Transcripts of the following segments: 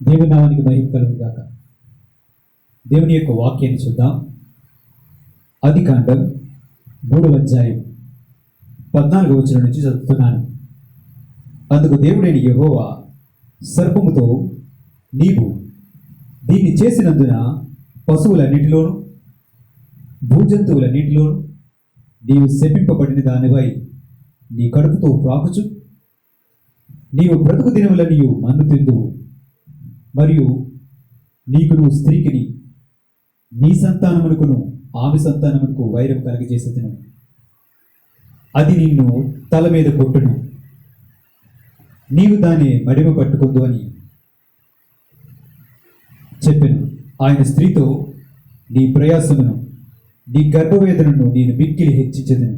దేవుని నామానికి మహిమ కలుగుగాక. దేవుని యొక్క వాక్యాన్ని చూద్దాం. ఆదికాండం 3వ అధ్యాయం 14వ వచనం నుంచి చదువుతున్నాను. అందుకు దేవుడైన యెహోవా సర్పముతో, నీవు దీన్ని చేసినందున పశువులన్నిటిలోను భూజంతువులన్నిటిలోను నీవు శపింపబడిన దానివై నీ కడుపుతో ప్రాకుచు నీవు బ్రతుకు దినములని మన్ను తిందువు, మరియు నీకును స్త్రీకిని నీ సంతానమునకును ఆమె సంతానమునకు వైరం కలిగజేసేదను. అది నిన్ను తల మీద కొట్టును, నీవు దాన్ని మడిమ పట్టుకుందు అని చెప్పెను. ఆయన స్త్రీతో, నీ ప్రయాసమును నీ గర్భవేదనను నేను మిక్కిలి హెచ్చించెదను.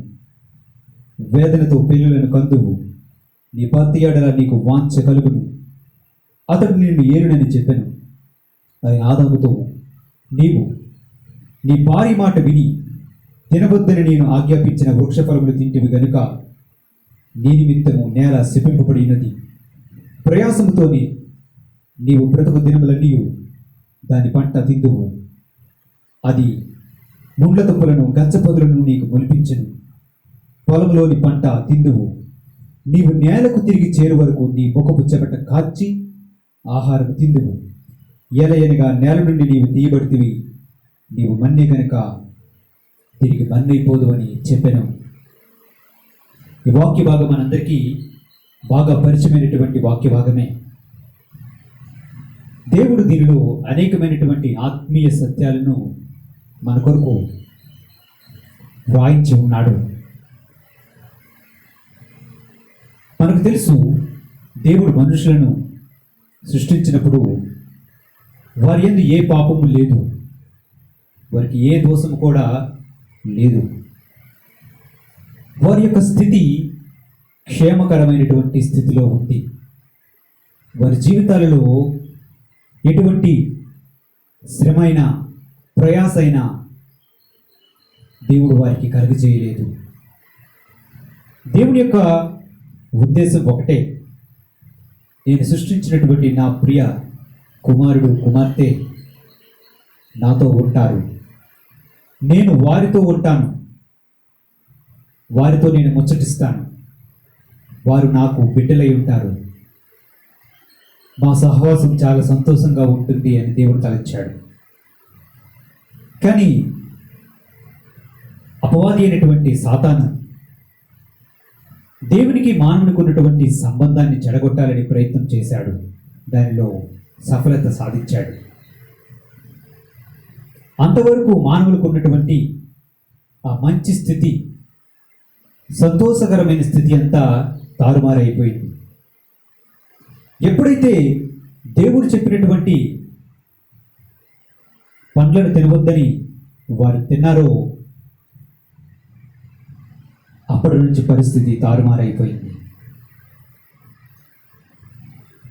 వేదనతో పిల్లులను కందువు, నీ భర్త ఎడల నీకు వాంఛ కలుగును. అతడు నిన్ను ఏలునని చెప్పాను. ఆయన ఆదాముతో, నీవు నీ భార్య మాట విని తినవద్దని నేను ఆజ్ఞాపించిన వృక్షఫలములు తింటివి గనుక నీ నిమిత్తము నేల శపింపబడినది. ప్రయాసముతోనే నీవు బ్రతుకు దినములన్నీ దాని పంట తిందువు. అది ముండ్ల దుంపలను గచ్చపొదలను నీకు మొలిపించను. పొలంలోని పంట తిందువు. నీవు నేలకు తిరిగి చేరు వరకు నీ ముఖపు చెమట కార్చి ఆహారం తిందువు. ఎలయనగా నేల నుండి నీవు తీయబడితివి, నీవు మన్నే కనుక తిరిగి మన్నైపోదు అని చెప్పాను. ఈ వాక్య భాగం మనందరికీ బాగా పరిచయమైనటువంటి వాక్య భాగమే. దేవుడు దీనిలో అనేకమైనటువంటి ఆత్మీయ సత్యాలను మన కొరకు వ్రాయించి ఉన్నాడు. మనకు తెలుసు, దేవుడు మనుషులను సృష్టించినప్పుడు వారి యందు ఏ పాపము లేదు, వారికి ఏ దోషము కూడా లేదు. వారి యొక్క స్థితి క్షేమకరమైనటువంటి స్థితిలో ఉంది. వారి జీవితాలలో ఎటువంటి శ్రమైన ప్రయాసైనా దేవుడు వారికి కలుగజేయలేదు. దేవుని యొక్క ఉద్దేశం ఒకటే, నేను సృష్టించినటువంటి నా ప్రియ కుమారుడు కుమార్తె నాతో ఉంటారు, నేను వారితో ఉంటాను, వారితో నేను ముచ్చటిస్తాను, వారు నాకు బిడ్డలై ఉంటారు, మా సహవాసం చాలా సంతోషంగా ఉంటుంది అని దేవుడు తలచాడు. కానీ అపవాది అయినటువంటి సాతాను దేవునికి మానవునికి ఉన్నటువంటి సంబంధాన్ని చెడగొట్టాలని ప్రయత్నం చేశాడు. దానిలో సఫలత సాధించాడు. అంతవరకు మానవులకు ఉన్నటువంటి ఆ మంచి స్థితి, సంతోషకరమైన స్థితి అంతా తారుమారైపోయింది. ఎప్పుడైతే దేవుడు చెప్పినటువంటి పండ్లను తినవద్దని వారు తిన్నారో అప్పటి నుంచి పరిస్థితి తారుమారైపోయింది.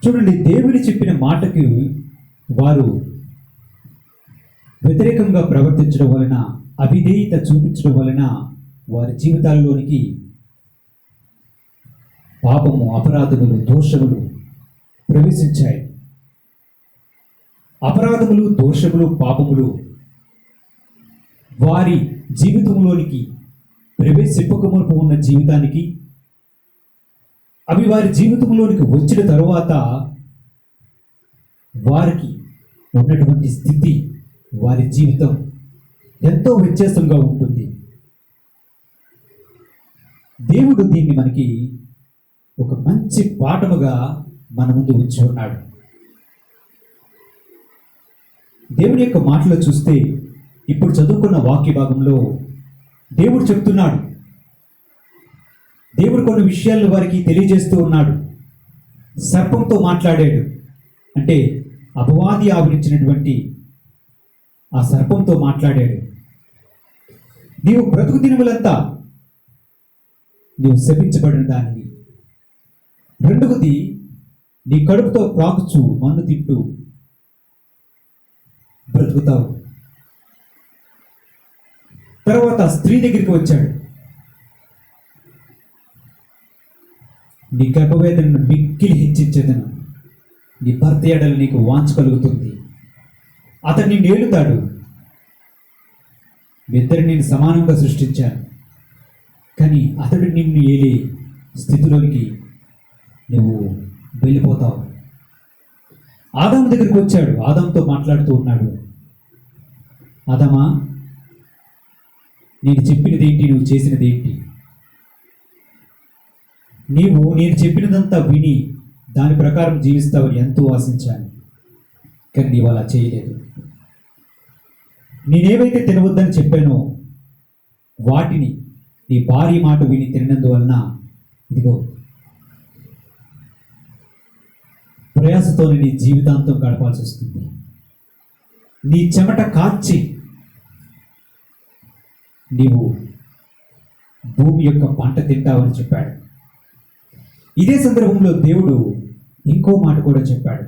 చూడండి, దేవుడు చెప్పిన మాటకి వారు వ్యతిరేకంగా ప్రవర్తించడం వలన, అవిధేయత చూపించడం వలన వారి జీవితాల్లోనికి పాపము, అపరాధములు, దోషములు ప్రవేశించాయి. అపరాధములు, దోషములు, పాపములు వారి జీవితంలోనికి ప్రవేశింపకమునపు ఉన్న జీవితానికి, అవి వారి జీవితంలోనికి వచ్చిన తరువాత వారికి ఉన్నటువంటి స్థితి, వారి జీవితం ఎంతో వ్యత్యాసంగా ఉంటుంది. దేవుడు దీన్ని మనకి ఒక మంచి పాఠముగా మన ముందు ఉంచి ఉన్నాడు. దేవుని యొక్క మాటలో చూస్తే, ఇప్పుడు చదువుకున్న వాక్య భాగంలో దేవుడు చెప్తున్నాడు, దేవుడు కొన్ని విషయాలను వారికి తెలియజేస్తూ ఉన్నాడు. సర్పంతో మాట్లాడాడు, అంటే అపవాది ఆవరించినటువంటి ఆ సర్పంతో మాట్లాడాడు. నీవు బ్రతుకు దినములంతా నీవు శపించబడిన దానివి. రెండవది, నీ కడుపుతో ప్రాకుచు మన్ను తింటూ బ్రతుకుతావు. తర్వాత స్త్రీ దగ్గరికి వచ్చాడు, నీ గర్భవేదనను మిక్కిలి హెచ్చించేదను, నీ భర్త ఎడల నీకు వాంఛ కలుగుతుంది. అతడు నిన్ను ఏలుతాడు. ఇద్దరు నేను సమానంగా సృష్టించాను, కానీ అతడు నిన్ను ఏలే స్థితిలోనికి నువ్వు వెళ్ళిపోతావు. ఆదాము దగ్గరికి వచ్చాడు. ఆదాముతో మాట్లాడుతూ ఉన్నాడు. ఆదామా, నేను చెప్పినది ఏంటి, నువ్వు చేసినది ఏంటి? నేను చెప్పినదంతా విని దాని ప్రకారం జీవిస్తావని ఎంతో ఆశించాను, కానీ నీవు అలా చేయలేదు. నేనేవైతే తినవద్దని చెప్పానో వాటిని నీ భార్య మాట విని తిన్నందువలన ఇదిగో ప్రయాసతో నీ జీవితాంతం గడపాల్సి వస్తుంది. నీ చెమట కార్చి నీవు భూమి యొక్క పంట తింటావని చెప్పాడు. ఇదే సందర్భంలో దేవుడు ఇంకో మాట కూడా చెప్పాడు.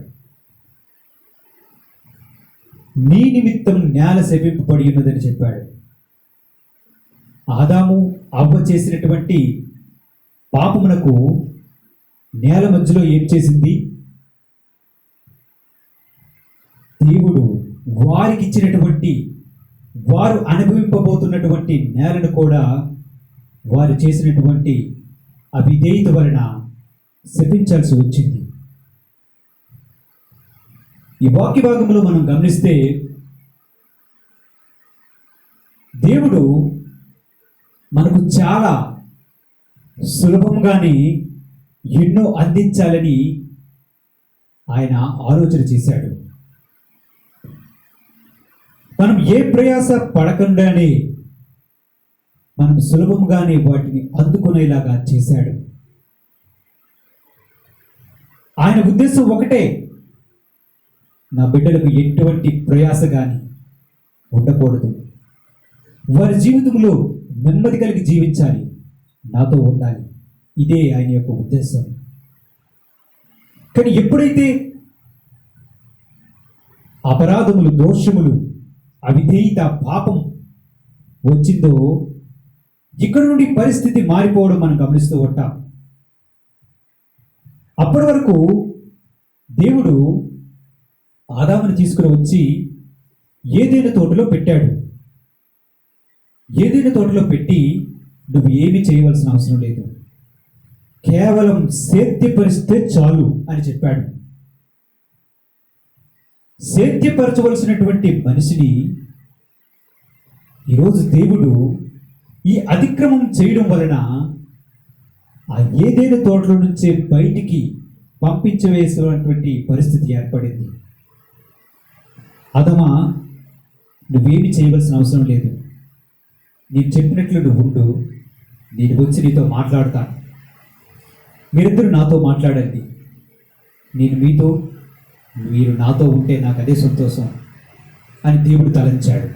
నీ నిమిత్తం నేల శపింపబడి ఉన్నదని చెప్పాడు. ఆదాము అవ్వ చేసినటువంటి పాపమునకు నేల మధ్యలో ఏం చేసింది? దేవుడు వారికి ఇచ్చినటువంటి, వారు అనుభవింపబోతున్నటువంటి నేలను కూడా వారు చేసినటువంటి అవిధేయత వలన శపించాల్సి వచ్చింది. ఈ వాక్య భాగంలో మనం గమనిస్తే దేవుడు మనకు చాలా సులభంగానే ఎన్నో అందించాలని ఆయన ఆలోచన చేశాడు. మనం ఏ ప్రయాస పడకుండానే మనం సులభంగానే వాటిని అందుకునేలాగా చేశాడు. ఆయన ఉద్దేశం ఒకటే, నా బిడ్డలకు ఎటువంటి ప్రయాస కానీ ఉండకూడదు. వారి జీవితంలో నెమ్మది కలిగి జీవించాలి, నాతో ఉండాలి. ఇదే ఆయన యొక్క ఉద్దేశం. కానీ ఎప్పుడైతే అపరాధములు, దోషములు, అవిధేయత, పాపం వచ్చిందో ఇక్కడ నుండి పరిస్థితి మారిపోవడం మనం గమనిస్తూ ఉంటాం. అప్పటి వరకు దేవుడు ఆదామును తీసుకుని వచ్చి ఏదైనా తోటలో పెట్టాడు. ఏదైనా తోటలో పెట్టి నువ్వు ఏమీ చేయవలసిన అవసరం లేదు, కేవలం సేద్యపరిస్తే చాలు అని చెప్పాడు. సేద్యపరచవలసినటువంటి మనిషిని ఈరోజు దేవుడు ఈ అతిక్రమం చేయడం వలన ఆ ఏదైనా తోటలో నుంచే బయటికి పంపించవేసినటువంటి పరిస్థితి ఏర్పడింది. ఆదామా, నువ్వేమి చేయవలసిన అవసరం లేదు, నేను చెప్పినట్లు నువ్వు ఉండు, నేను వచ్చి నీతో మాట్లాడతాను, మీరిద్దరూ నాతో మాట్లాడండి, నేను మీతో, మీరు నాతో ఉంటే నాకు అదే సంతోషం అని దేవుడు తలంచాడు.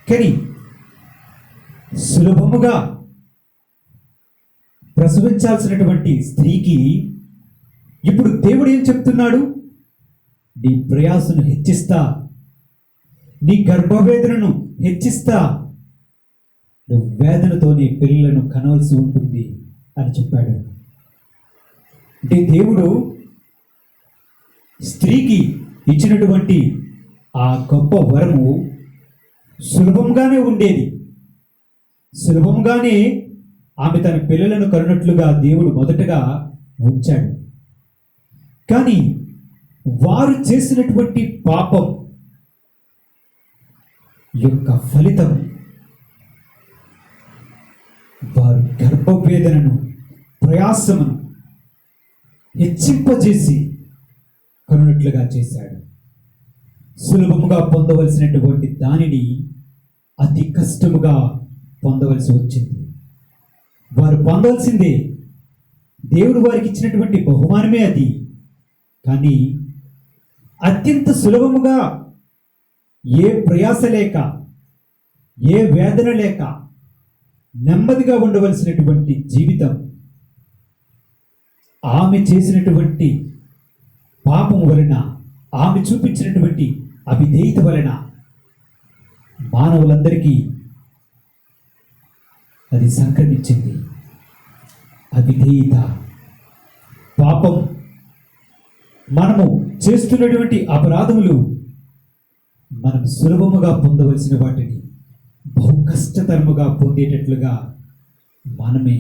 కానీ సులభముగా ప్రసవించాల్సినటువంటి స్త్రీకి ఇప్పుడు దేవుడు ఏం చెప్తున్నాడు? నీ ప్రయాసను హెచ్చిస్తా, నీ గర్భవేదనను హెచ్చిస్తా, నువ్వు వేదనతో నీ పిల్లలను కనవలసి ఉంటుంది అని చెప్పాడు. అంటే దేవుడు స్త్రీకి ఇచ్చినటువంటి ఆ గొప్ప వరము సులభంగానే ఉండేది. సులభంగానే ఆమె తన పిల్లలను కరునట్లుగా దేవుడు మొదటగా ఉంచాడు. కానీ వారు చేసినటువంటి పాపం యొక్క ఫలితం వారు గర్భవేదనను, ప్రయాసమును హెచ్చింపజేసి కరునట్లుగా చేశాడు. సులభముగా పొందవలసినటువంటి దానిని అతి కష్టముగా పొందవలసి వచ్చింది. వారు పొందవలసిందే, దేవుడు వారికి ఇచ్చినటువంటి బహుమానమే అది. కానీ అత్యంత సులభముగా, ఏ ప్రయాస లేక, ఏ వేదన లేక నెమ్మదిగా ఉండవలసినటువంటి జీవితం ఆమె చేసినటువంటి పాపం వలన, ఆమె చూపించినటువంటి అవిధేయత వలన మానవులందరికీ అది సంక్రమించింది. అవిధేయత, పాపం మనము చేస్తున్నటువంటి అపరాధములు మనం సులభముగా పొందవలసిన వాటిని బహు కష్టతరముగా పొందేటట్లుగా మనమే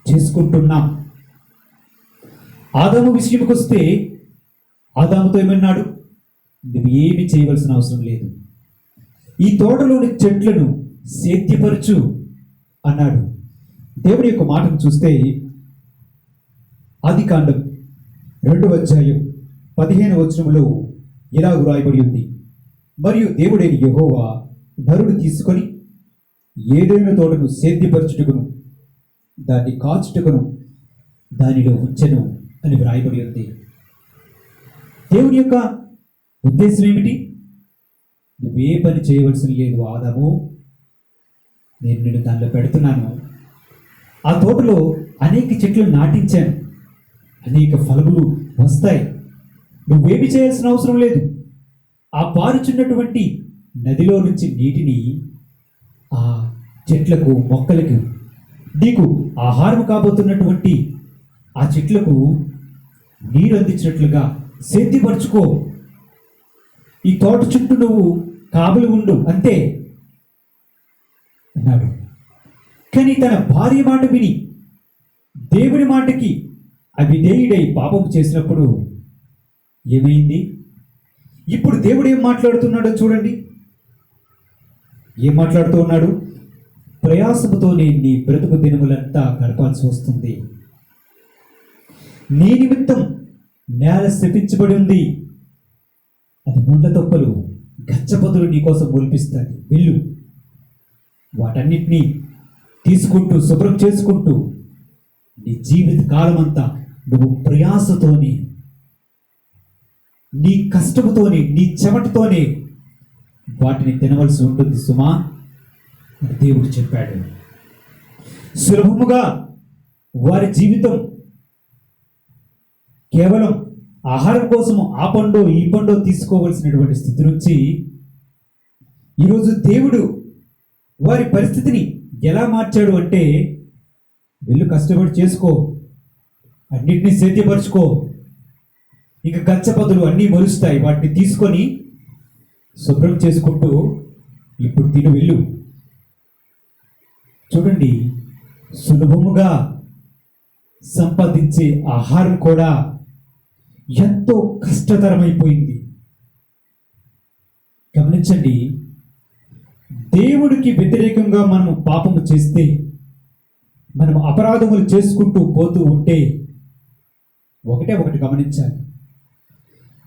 చేసుకుంటున్నాం. ఆదాము విషయంకి వస్తే ఆదాముతో ఏమన్నాడు? నువ్వు ఏమి చేయవలసిన అవసరం లేదు, ఈ తోటలోని చెట్లను సేద్యపరచు అన్నాడు. దేవుని యొక్క మాటను చూస్తే ఆదికాండం 2వ అధ్యాయం 15వ వచనములో ఇలా వ్రాయబడి ఉంది, మరియు దేవుడైన యెహోవా నరుడు తీసుకొని ఏదైనా తోటను సేద్యపరచుటకును దాన్ని కాచుటకును దానిలో ఉంచెను అని వ్రాయబడి ఉంది. దేవుని యొక్క ఉద్దేశం ఏమిటి? నువ్వే పని చేయవలసి లేదు ఆదాము, నేను నిన్ను దానిలో పెడుతున్నాను. ఆ తోటలో అనేక చెట్లు నాటించాను, అనేక ఫలములు వస్తాయి. నువ్వేమి చేయాల్సిన అవసరం లేదు. ఆ పారుచున్నటువంటి నదిలో నుంచి నీటిని ఆ చెట్లకు, మొక్కలకు, నీకు ఆహారం కాబోతున్నటువంటి ఆ చెట్లకు నీరు అందించినట్లుగా సేద్యపరచుకో. ఈ తోట చుట్టూ నువ్వు కావలి ఉండు అంతే అన్నాడు. కానీ తన భార్య మాట విని దేవుని మాటకి అవిధేయుడై పాపం చేసినప్పుడు ఏమైంది? ఇప్పుడు దేవుడు ఏం మాట్లాడుతున్నాడో చూడండి. ఏం మాట్లాడుతూ ఉన్నాడు? ప్రయాసముతోనే నీ బ్రతుకు దినములంతా గడపాల్సి వస్తుంది. నీ నిమిత్తం నేల శపించబడి ఉంది, అది ముండ్ల తొప్పలు, గచ్చపొదలు నీకోసం ఒలిపిస్తుంది. వెళ్ళు, వాటన్నిటినీ తీసుకుంటూ శుభ్రం చేసుకుంటూ నీ జీవిత కాలమంతా నువ్వు ప్రయాసతోనే, నీ కష్టముతోనే, నీ చెమటతోనే వాటిని తినవలసి ఉంటుంది సుమా అని దేవుడు చెప్పాడు. సులభముగా వారి జీవితం కేవలం ఆహారం కోసము ఆ పండో ఈ పండో తీసుకోవలసినటువంటి స్థితి నుంచి ఈరోజు దేవుడు వారి పరిస్థితిని ఎలా మార్చాడు అంటే, వెళ్ళు కష్టపడి చేసుకో, అన్నిటినీ సేద్యపరుచుకో, ఇక గచ్చపదులు అన్నీ మొలుస్తాయి, వాటిని తీసుకొని శుభ్రం చేసుకుంటూ ఇప్పుడు తిను, వెళ్ళు. చూడండి, సులభముగా సంపాదించే ఆహారం కూడా ఎంతో కష్టతరమైపోయింది. గమనించండి, దేవుడికి వ్యతిరేకంగా మనము పాపము చేస్తే, మనం అపరాధములు చేసుకుంటూ పోతూ ఉంటే ఒకటి గమనించాలి,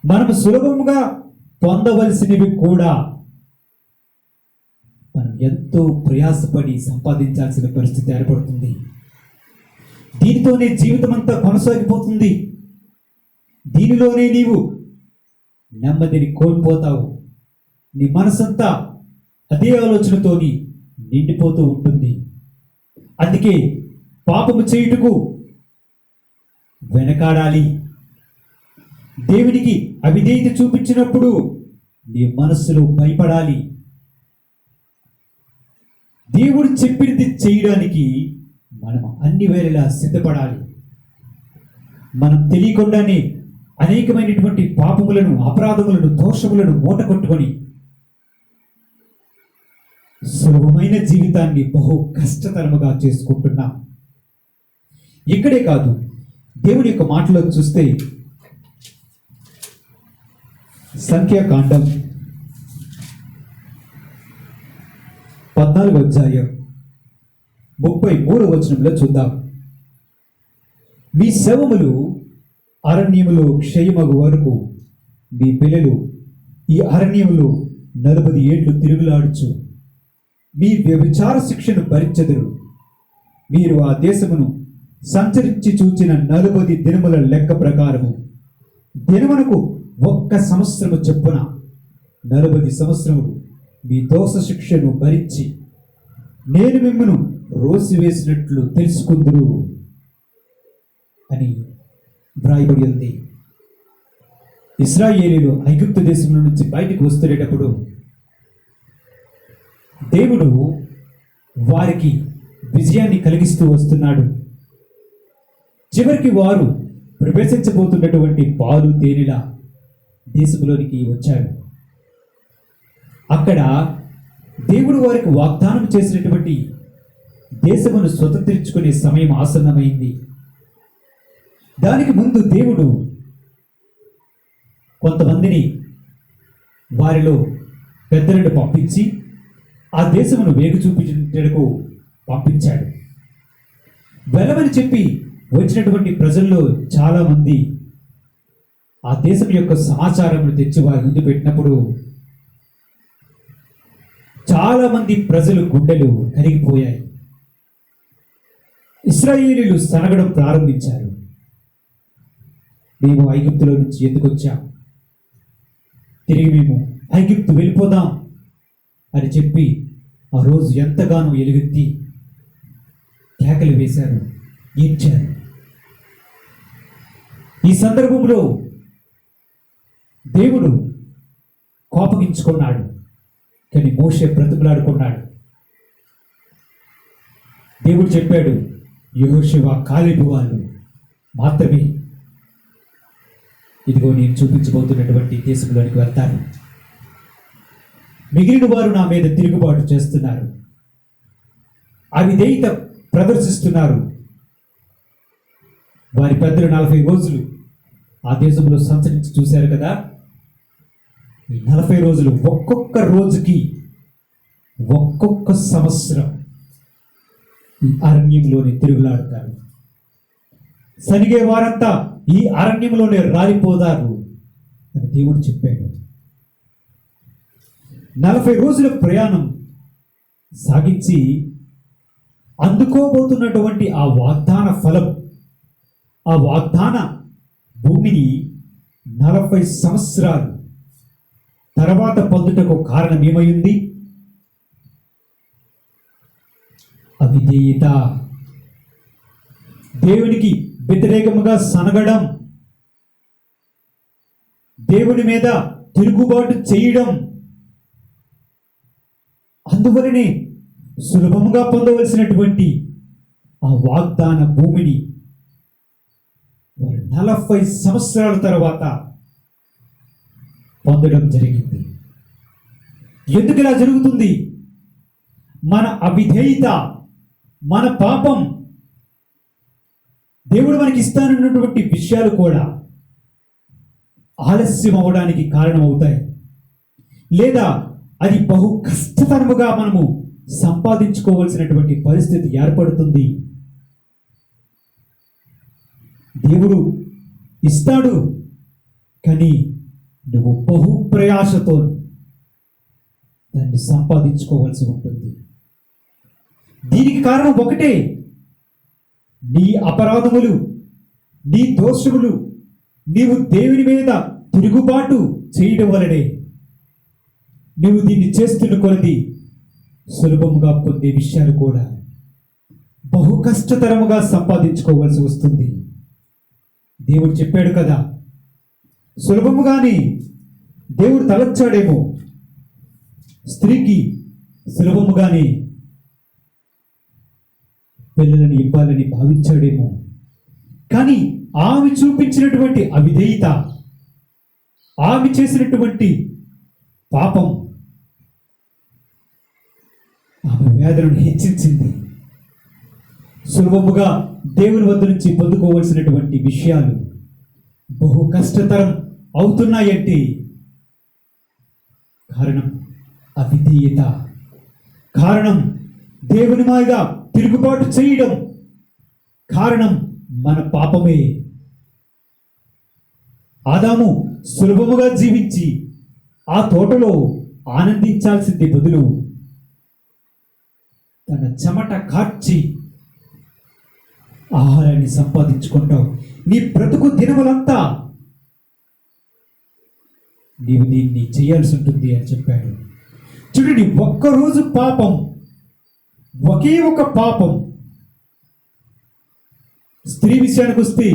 మనము సులభముగా పొందవలసినవి కూడా మనం ఎంతో ప్రయాసపడి సంపాదించాల్సిన పరిస్థితి ఏర్పడుతుంది. దీనితోనే జీవితం అంతా కొనసాగిపోతుంది. దీనిలోనే నీవు నెమ్మదిని కోల్పోతావు. నీ మనసంతా అదే ఆలోచనతోని నిండిపోతూ ఉంటుంది. అందుకే పాపము చేయుటకు వెనకాడాలి. దేవునికి అవిధేయత చూపించినప్పుడు నీ మనస్సులో భయపడాలి. దేవుడు చెప్పినది చేయడానికి మనం అన్ని వేళలా సిద్ధపడాలి. మనం తెలియకుండానే అనేకమైనటువంటి పాపములను, అపరాధములను, దోషములను మూటకొట్టుకొని సులభమైన జీవితాన్ని బహు కష్టతరముగా చేసుకుంటున్నాం. ఇక్కడే కాదు, దేవుని యొక్క మాటలో చూస్తే సంఖ్యాకాండం 14వ అధ్యాయం 33వ వచనంలో చూద్దాం. మీ శవములు అరణ్యములో క్షయమగు వరకు మీ పిల్లలు ఈ అరణ్యములో 40 ఏళ్ళు తిరుగులాడుచు మీ వ్యభిచార శిక్షను భరించెదరు. మీరు ఆ దేశమును సంచరించి చూచిన 40 దినముల లెక్క ప్రకారము దినమునకు 1 సంవత్సరము చొప్పున 40 సంవత్సరములు మీ దోష శిక్షను భరించి నేను మిమ్మను రోసివేసినట్లు తెలుసుకుందురు అని వ్రాయబడి ఉంది. ఇశ్రాయేలీయులు ఐగుప్తు దేశం నుంచి బయటకు వస్తున్నప్పుడు దేవుడు వారికి విజయాన్ని కలిగిస్తూ వస్తున్నాడు. చివరికి వారు ప్రవేశించబోతున్నటువంటి పాలు తేనెల దేశంలోనికి వచ్చాడు. అక్కడ దేవుడు వారికి వాగ్దానం చేసినటువంటి దేశమును స్వతంత్రించుకునే సమయం ఆసన్నమైంది. దానికి ముందు దేవుడు కొంతమందిని వారిలో పెద్దలను పంపించి ఆ దేశమును వేగు చూపించడానికి పంపించాడు. వెళ్ళమని చెప్పి వచ్చినటువంటి ప్రజల్లో చాలామంది ఆ దేశం యొక్క సమాచారం తెచ్చి వారి ముందు పెట్టినప్పుడు చాలామంది ప్రజలు గుండెలు కరిగిపోయాయి. ఇశ్రాయేలీయులు సనగడం ప్రారంభించారు. మేము ఐగుప్తులో నుంచి ఎందుకు వచ్చాం, తిరిగి మేము ఐగుప్తు వెళ్ళిపోదాం అని చెప్పి ఆ రోజు ఎంతగానో ఎలుగెత్తి కేకలు వేశారు, ఏడ్చారు. ఈ సందర్భంలో దేవుడు కోపగించుకున్నాడు, కానీ మోషే బ్రతిమలాడుకున్నాడు. దేవుడు చెప్పాడు, యెహోషువ కాలేబు వాళ్ళు మాత్రమే ఇదిగో నేను చూపించబోతున్నటువంటి దేశంలోనికి వెళ్తారు. మిగిలిన వారు నా మీద తిరుగుబాటు చేస్తున్నారు, అవిధేయత ప్రదర్శిస్తున్నారు. వారి పెద్దలు 40 రోజులు ఆ దేశంలో సంచరించి చూశారు కదా. ఈ 40 రోజులు ఒక్కొక్క రోజుకి ఒక్కొక్క సంవత్సరం ఈ అరణ్యంలోనే తిరుగులాడతారు. సనిగే వారంతా ఈ అరణ్యంలోనే రాలిపోతారు అని దేవుడు చెప్పాడు. 40 రోజుల ప్రయాణం సాగించి అందుకోబోతున్నటువంటి ఆ వాగ్దాన ఫలం, ఆ వాగ్దాన భూమిని 40 సంవత్సరాలు తర్వాత పొందుటకు కారణం ఏమైంది? అవిధేయత, దేవునికి వ్యతిరేకముగా సనగడం, దేవుని మీద తిరుగుబాటు చేయడం. అందువలనే సులభముగా పొందవలసినటువంటి ఆ వాగ్దాన భూమిని 40 సంవత్సరాల తర్వాత పొందడం జరిగింది. ఎందుకు ఇలా జరుగుతుంది? మన అవిధేయత, మన పాపం. దేవుడు మనకి ఇస్తానన్నటువంటి విషయాలు కూడా ఆలస్యం అవ్వడానికి కారణమవుతాయి, లేదా అది బహు కష్టతరముగా మనము సంపాదించుకోవాల్సినటువంటి పరిస్థితి ఏర్పడుతుంది. దేవుడు ఇస్తాడు, కానీ నువ్వు బహు ప్రయాసతో దాన్ని సంపాదించుకోవాల్సి ఉంటుంది. దీనికి కారణం ఒకటే, నీ అపరాధములు, నీ దోషములు, నీవు దేవుని మీద తిరుగుబాటు చేయడం వలనే నువ్వు దీన్ని చేస్తున్న కొలది సులభముగా పొందే విషయాలు కూడా బహు కష్టతరముగా సంపాదించుకోవాల్సి వస్తుంది. దేవుడు చెప్పాడు కదా, సులభముగానే దేవుడు తలచాడేమో, స్త్రీకి సులభముగానే పిల్లలని ఇవ్వాలని భావించాడేమో, కానీ ఆమె చూపించినటువంటి అవిధేయత, ఆమె చేసినటువంటి పాపం ఆమె వేదనను హెచ్చించింది. సులభముగా దేవుని వద్ద నుంచి పొందుకోవలసినటువంటి విషయాలు బహు కష్టతరం అవుతున్నాయంటే కారణం అవిధేయత, కారణం దేవుని మీద తిరుగుబాటు చేయడం, కారణం మన పాపమే. ఆదాము సులభముగా జీవించి ఆ తోటలో ఆనందించాల్సింది బదులు తన చెమట కార్చి ఆహారాన్ని సంపాదించుకుంటావు. నీ బ్రతుకు దినములంతా నీవు దీన్ని చేయాల్సి ఉంటుంది అని చెప్పాడు. చూడండి, ఒక్కరోజు పాపం, ఒకే ఒక పాపం. స్త్రీ విషయానికి వస్తే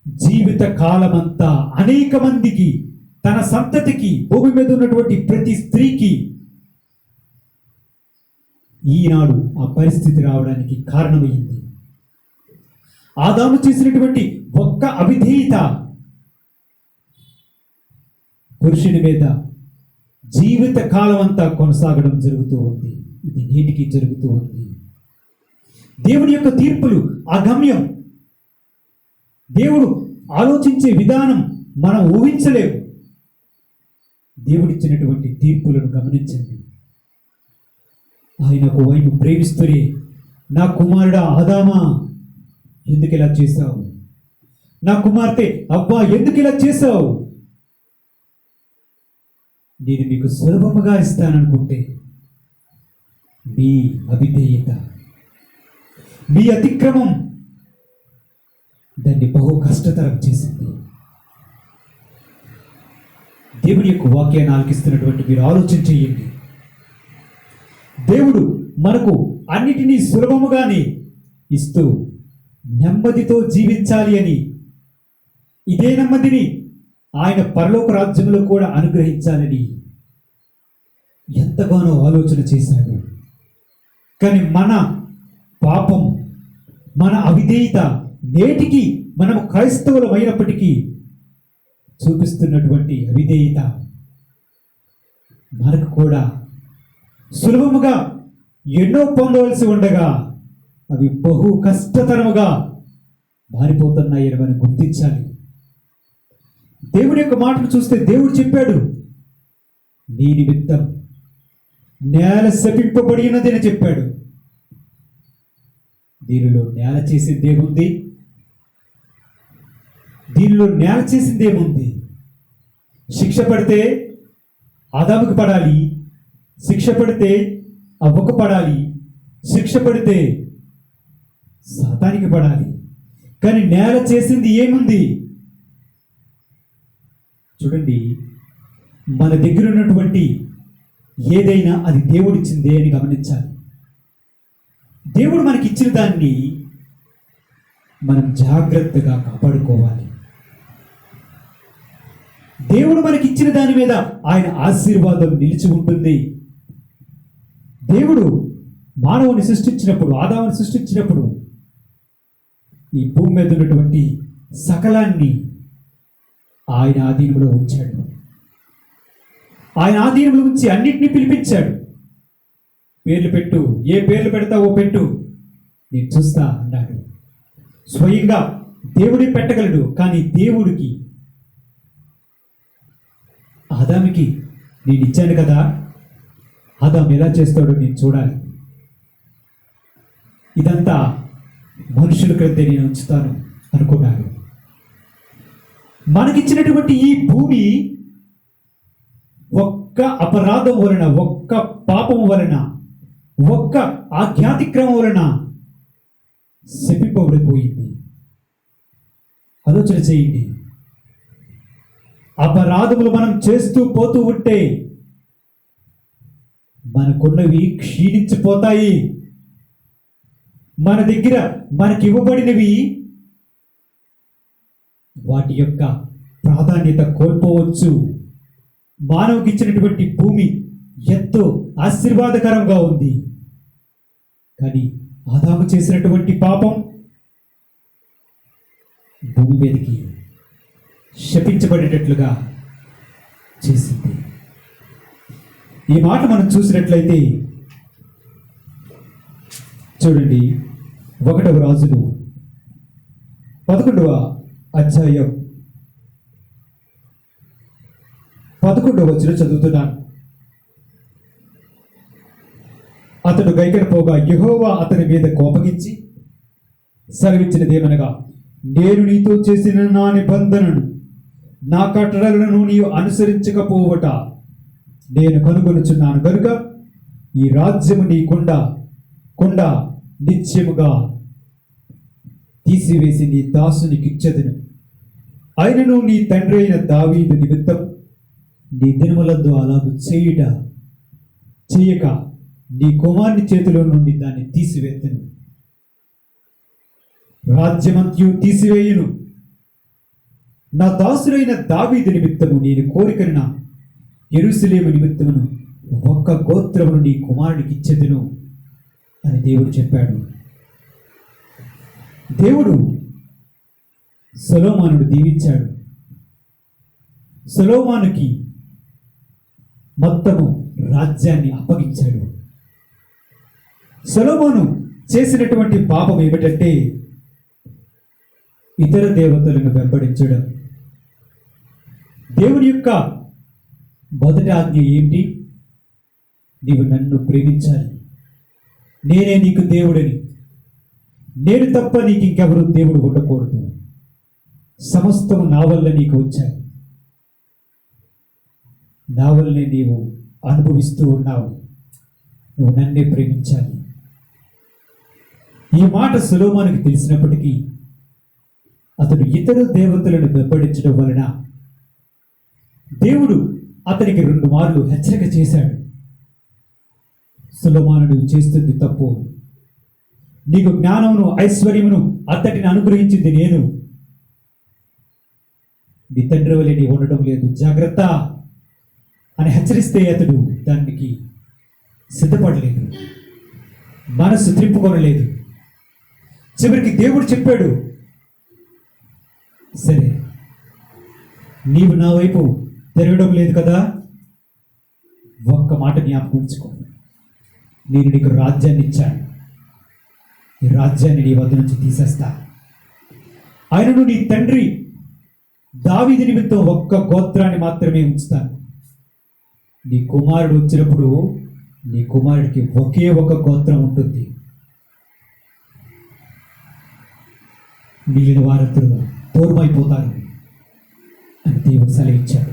జీవిత కాలమంతా అనేక మందికి, తన సంతతికి, భూమి మీద ఉన్నటువంటి ప్రతి స్త్రీకి ఈనాడు ఆ పరిస్థితి రావడానికి కారణమైంది. ఆదాము చేసినటువంటి ఒక్క అవిధేయత పురుషుని మీద జీవిత కాలం అంతా కొనసాగడం జరుగుతూ ఉంది. ఇది నేటికి జరుగుతూ ఉంది. దేవుని యొక్క తీర్పులు అగమ్యం. దేవుడు ఆలోచించే విధానం మనం ఊహించలేము. దేవుడిచ్చినటువంటి తీర్పులను గమనించండి. ఆయన ఒక వైపు ప్రేమిస్తూనే, నా కుమారుడా ఆదామా ఎందుకు ఇలా చేశావు, నా కుమార్తె అవ్వా ఎందుకు ఇలా చేశావు, నేను మీకు సులభముగా ఇస్తాననుకుంటే మీ అవిధేయత, మీ అతిక్రమం దాన్ని బహు కష్టతరం చేసింది. దేవుడి యొక్క వాక్యాన్ని ఆలకిస్తున్నటువంటి మీరు ఆలోచన చేయండి. దేవుడు మనకు అన్నిటినీ సులభముగానే ఇస్తూ నెమ్మదితో జీవించాలి అని, ఇదే నెమ్మదిని ఆయన పరలోక రాజ్యంలో కూడా అనుగ్రహించాలని ఎంతగానో ఆలోచన చేశాడు. కానీ మన పాపం, మన అవిధేయత నేటికి మనం క్రైస్తవులమైనప్పటికీ చూపిస్తున్నటువంటి అవిధేయత మనకు కూడా సులభముగా ఎన్నో పొందవలసి ఉండగా అవి బహు కష్టతరముగా మారిపోతున్నాయని మనం గుర్తించాలి. దేవుడి యొక్క మాటను చూస్తే దేవుడు చెప్పాడు, నీ నిమిత్తం నేల శపింపబడినది అని చెప్పాడు. దీనిలో నేల చేసిందేముంది? దీనిలో నేల చేసిందేముంది? శిక్ష పడితే ఆదాముకు పడాలి, శిక్ష పడితే అవ్వకు పడాలి, శిక్ష పడితే సాతానికి పడాలి. కానీ నేల చేసింది ఏముంది? చూడండి, మన దగ్గర ఉన్నటువంటి ఏదైనా అది దేవుడిచ్చిందే అని గమనించాలి. దేవుడు మనకి ఇచ్చిన దాన్ని మనం జాగ్రత్తగా కాపాడుకోవాలి. దేవుడు మనకి ఇచ్చిన దాని మీద ఆయన ఆశీర్వాదం నిలిచి ఉంటుంది. దేవుడు మానవుని సృష్టించినప్పుడు, ఆదాముని సృష్టించినప్పుడు ఈ భూమి మీద ఉన్నటువంటి సకలాన్ని ఆయన ఆధీనంలో ఉంచాడు. ఆయన ఆధీనంలో ఉంచి అన్నిటినీ పిలిపించాడు. పేర్లు పెట్టు, ఏ పేర్లు పెడతావో పెట్టు, నేను చూస్తా అన్నాడు. స్వయంగా దేవుడే పెట్టగలడు. కానీ దేవుడికి ఆదాముకి నేను ఇచ్చాను కదా, ఆదాము ఎలా చేస్తాడో నేను చూడాలి, ఇదంతా మనుషుల క్రింద నేను ఉంచుతాను అనుకున్నాడు. మనకిచ్చినటువంటి ఈ భూమి ఒక్క అపరాధం వలన, ఒక్క పాపం వలన, ఒక్క ఆజ్ఞాతిక్రమం వలన శపింపబడిపోయింది. ఆలోచన చేయండి. అపరాధములు మనం చేస్తూ పోతూ ఉంటే మనకున్నవి క్షీణించిపోతాయి. మన దగ్గర మనకి ఇవ్వబడినవి వాటి యొక్క ప్రాధాన్యత కోల్పోవచ్చు. మానవుకి ఇచ్చినటువంటి భూమి ఎంతో ఆశీర్వాదకరంగా ఉంది. కానీ ఆదాము చేసినటువంటి పాపం భూమి మీదకి శపించబడేటట్లుగా చేసింది. ఈ మాట మనం చూసినట్లయితే చూడండి, 1వ రాజులు 11వ అధ్యాయం 11వ వచనం చదువుతున్నాను. అతడు గైకొన పోగా యెహోవా అతని మీద కోపగించి సెలవిచ్చినదేమనగా, నేను నీతో చేసిన నా నిబంధనను, నా కట్టడలను నీవు అనుసరించకపోవట నేను కనుగొనుచున్నాను గనుక ఈ రాజ్యము నీ కొండ నిత్యముగా తీసివేసి నీ దాసునికి ఇచ్చెదను. ఆయనను నీ తండ్రి అయిన దావీదు నిమిత్తం నీ దినములందు అలాగు చేయక నీ కుమారుని చేతిలో నుండి దాన్ని తీసివేత్తను. రాజ్యమంత్యు తీసివేయును. నా దాసుడైన దావీదు నిమిత్తము నేను కోరికన యెరూషలేము నిమిత్తమును ఒక్క గోత్రమును నీ కుమారుడికి ఇచ్చెదను అని దేవుడు చెప్పాడు. దేవుడు సొలొమోనుడు దీవించాడు. సొలొమోనుకి మొత్తము రాజ్యాన్ని అప్పగించాడు. సొలొమోను చేసినటువంటి పాపం ఏమిటంటే ఇతర దేవతలను వెంబడించడం. దేవుని యొక్క మొదటి ఆజ్ఞ ఏంటి? నీవు నన్ను ప్రేమించాలి, నేనే నీకు దేవుడని, నేను తప్ప నీకు ఇంకెవరు దేవుడు ఉండకూడదు, సమస్తము నా వల్ల నీకు వచ్చాయి, నా వల్లనే నీవు అనుభవిస్తూ ఉన్నావు, నువ్వు నన్నే ప్రేమించాలి. ఈ మాట సొలొమోనుకి తెలిసినప్పటికీ అతడు ఇతర దేవతలను వెంబడించడం వలన దేవుడు అతనికి 2 మార్లు హెచ్చరిక చేశాడు. సొలొమోను, నువ్వు చేస్తుంది తప్పు, నీకు జ్ఞానమును ఐశ్వర్యమును అంతటిని అనుగ్రహించింది నేను, నీ తండ్రి వలె నీ ఉండడం లేదు, జాగ్రత్త అని హెచ్చరిస్తే అతడు దానికి సిద్ధపడలేదు, మనసు త్రిప్పుకొనలేదు. చివరికి దేవుడు చెప్పాడు, సరే నీవు నా వైపు తిరగడం లేదు కదా, ఒక్క మాట జ్ఞాపకం ఉంచుకో, నేను నీకు రాజ్యాన్ని ఇచ్చాను, ఈ రాజ్యాన్ని నీ వద్ద నుంచి తీసేస్తా. ఆయనను నీ తండ్రి దావీదు నిమిత్తం ఒక్క గోత్రాన్ని మాత్రమే ఉంచుతాను. నీ కుమారుడు వచ్చినప్పుడు నీ కుమారుడికి ఒకే ఒక గోత్రం ఉంటుంది, మిగిలిన వారందరూ దూరమైపోతారు అని దేవుడు సెలవిచ్చాడు.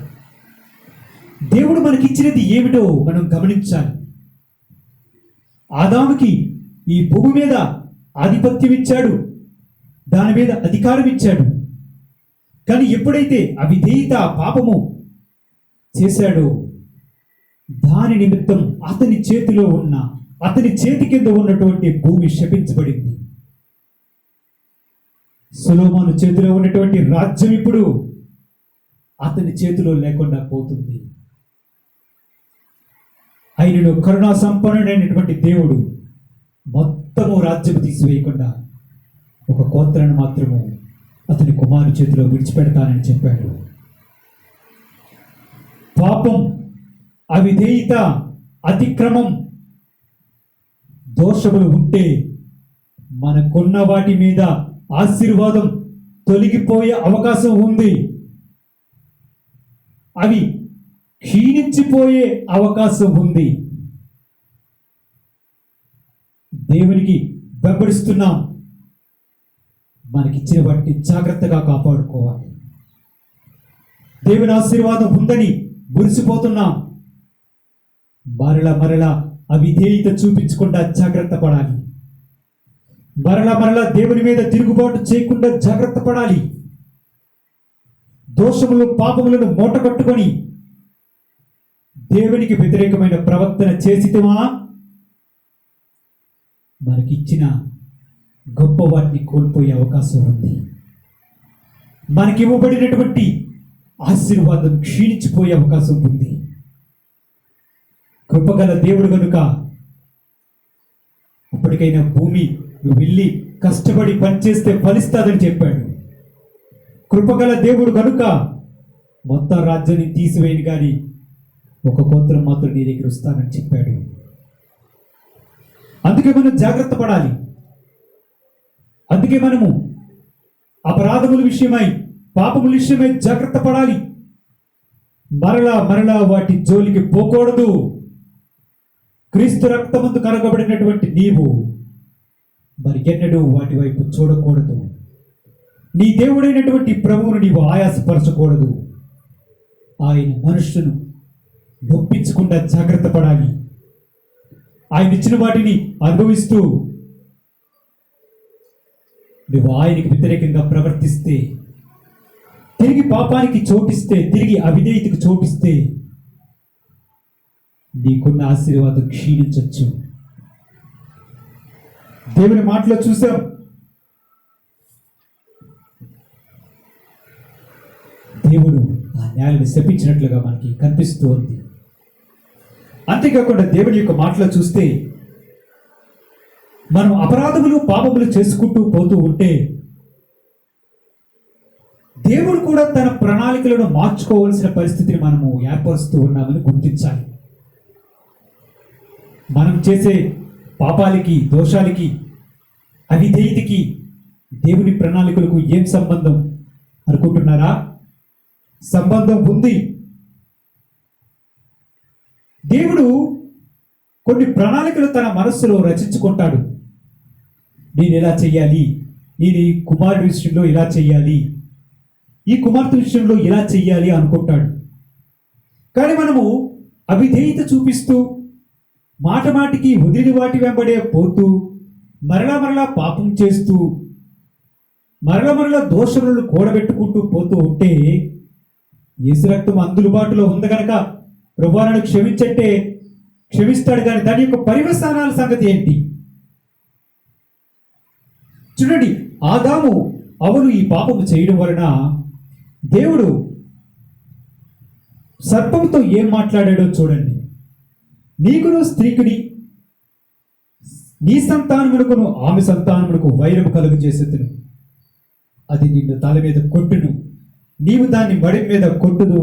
దేవుడు మనకిచ్చినది ఏమిటో మనం గమనించాలి. ఆదాముకి ఈ భూమి మీద ఆధిపత్యం ఇచ్చాడు, దాని మీద అధికారం ఇచ్చాడు. కానీ ఎప్పుడైతే అవిధేయత పాపము చేశాడో దాని నిమిత్తం అతని చేతిలో ఉన్న, అతని చేతి కింద ఉన్నటువంటి భూమి శపించబడింది. సొలొమోను చేతిలో ఉన్నటువంటి రాజ్యం ఇప్పుడు అతని చేతిలో లేకుండా పోతుంది. ఆయనను కరుణా సంపన్నుడైనటువంటి దేవుడు మొత్తము రాజ్యం తీసివేయకుండా ఒక గోత్రాన్ని మాత్రము అతని కుమారు చేతిలో విడిచిపెడతానని చెప్పాడు. పాపం, అవిధేయత, అతిక్రమం, దోషములు ఉంటే మనకున్న వాటి మీద ఆశీర్వాదం తొలగిపోయే అవకాశం ఉంది, అవి క్షీణించిపోయే అవకాశం ఉంది. దేవునికి వెంబడిస్తున్నాం, మనకిచ్చిన వాటిని జాగ్రత్తగా కాపాడుకోవాలి. దేవుని ఆశీర్వాదం ఉందని మురిసిపోతున్నాం, మరలా అవిధేయత చూపించకుండా జాగ్రత్త పడాలి. మరలా దేవుని మీద తిరుగుబాటు చేయకుండా జాగ్రత్త పడాలి. దోషములు, పాపములను మూట కట్టుకొని దేవునికి వ్యతిరేకమైన ప్రవర్తన చేసితమా మనకిచ్చిన గొప్ప వాటిని కోల్పోయే అవకాశం ఉంది. మనకి ఇవ్వబడినటువంటి ఆశీర్వాదం క్షీణించిపోయే అవకాశం ఉంది. కృపగల దేవుడు కనుక అప్పటికైనా భూమి నువ్వు వెళ్ళి కష్టపడి పనిచేస్తే ఫలిస్తాదని చెప్పాడు. కృపగల దేవుడు కనుక మొత్తం రాజ్యాన్ని తీసివేయను కానీ ఒక గోత్రం మాత్రం నీ దగ్గర వస్తానని చెప్పాడు. అందుకే మనం జాగ్రత్త పడాలి. అందుకే మనము అపరాధముల విషయమై, పాపముల విషయమై జాగ్రత్త పడాలి. మరలా వాటి జోలికి పోకూడదు. క్రీస్తు రక్తమందు కరగబడినటువంటి నీవు మరి ఎన్నడూ వాటి వైపు చూడకూడదు. నీ దేవుడైనటువంటి ప్రభువును నీవు ఆయాసపరచకూడదు. ఆయన మనుషులను నొప్పించకుండా జాగ్రత్త పడాలి. ఆయన ఇచ్చిన వాటిని అనుభవిస్తూ నువ్వు ఆయనకి వ్యతిరేకంగా ప్రవర్తిస్తే, తిరిగి పాపానికి చోటిస్తే, తిరిగి అవిధేయతకు చోటిస్తే నీకున్న ఆశీర్వాదం క్షీణించవచ్చు. దేవుని మాటలో చూసాం, దేవుడు ఆ నేలని శపించినట్లుగా మనకి కనిపిస్తూ ఉంది. అంతేకాకుండా దేవుని యొక్క మాటలో చూస్తే మనం అపరాధములు, పాపములు చేసుకుంటూ పోతూ ఉంటే దేవుడు కూడా తన ప్రణాళికలను మార్చుకోవాల్సిన పరిస్థితిని మనము ఏర్పరుస్తూ ఉన్నామని గుర్తించాలి. మనం చేసే పాపాలకి, దోషాలకి, అవిధేయతకి దేవుని ప్రణాళికలకు ఏం సంబంధం అనుకుంటున్నారా? సంబంధం ఉంది. దేవుడు కొన్ని ప్రణాళికలు తన మనస్సులో రచించుకుంటాడు. నేను ఎలా చెయ్యాలి, నేను ఈ కుమారుడి విషయంలో ఇలా చెయ్యాలి, ఈ కుమార్తె విషయంలో ఇలా చెయ్యాలి అనుకుంటాడు. కానీ మనము అవిధేయత చూపిస్తూ మాట మాటికి వదిలి వాటి వెంబడే పోతూ మరలా పాపం చేస్తూ మరలా దోషములను కూడబెట్టుకుంటూ పోతూ ఉంటే యేసు రక్తం అందుబాటులో ఉంది కనుక ప్రభువా నన్ను క్షమించంటే క్షమిస్తాడు. కానీ దాని యొక్క పర్యవసానాల సంగతి ఏంటి? చూడండి, ఆదాము అవను ఈ పాపము చేయడం వలన దేవుడు సర్పంతో ఏం మాట్లాడాడో చూడండి. నీకును స్త్రీకుని, నీ సంతానమునకును ఆమె సంతానమునకు వైరము కలుగు చేసేతును. అది నిన్ను తల మీద కొట్టును, నీవు దాన్ని మడి మీద కొట్టుదు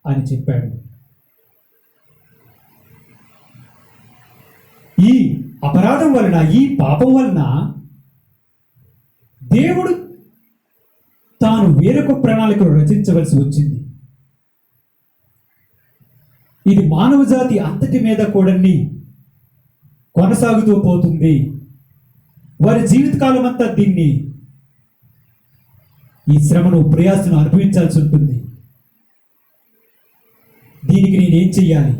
అని చెప్పాడు. ఈ అపరాధం వలన, ఈ పాపం వలన దేవుడు తాను వేరొక ప్రణాళికను రచించవలసి వచ్చింది. ఇది మానవ జాతి అంతటి మీద కూడా కొనసాగుతూ పోతుంది. వారి జీవితకాలం అంతా ఈ శ్రమను, ప్రయాసను అనుభవించాల్సి ఉంటుంది. దీనికి నేనేం చెయ్యాలి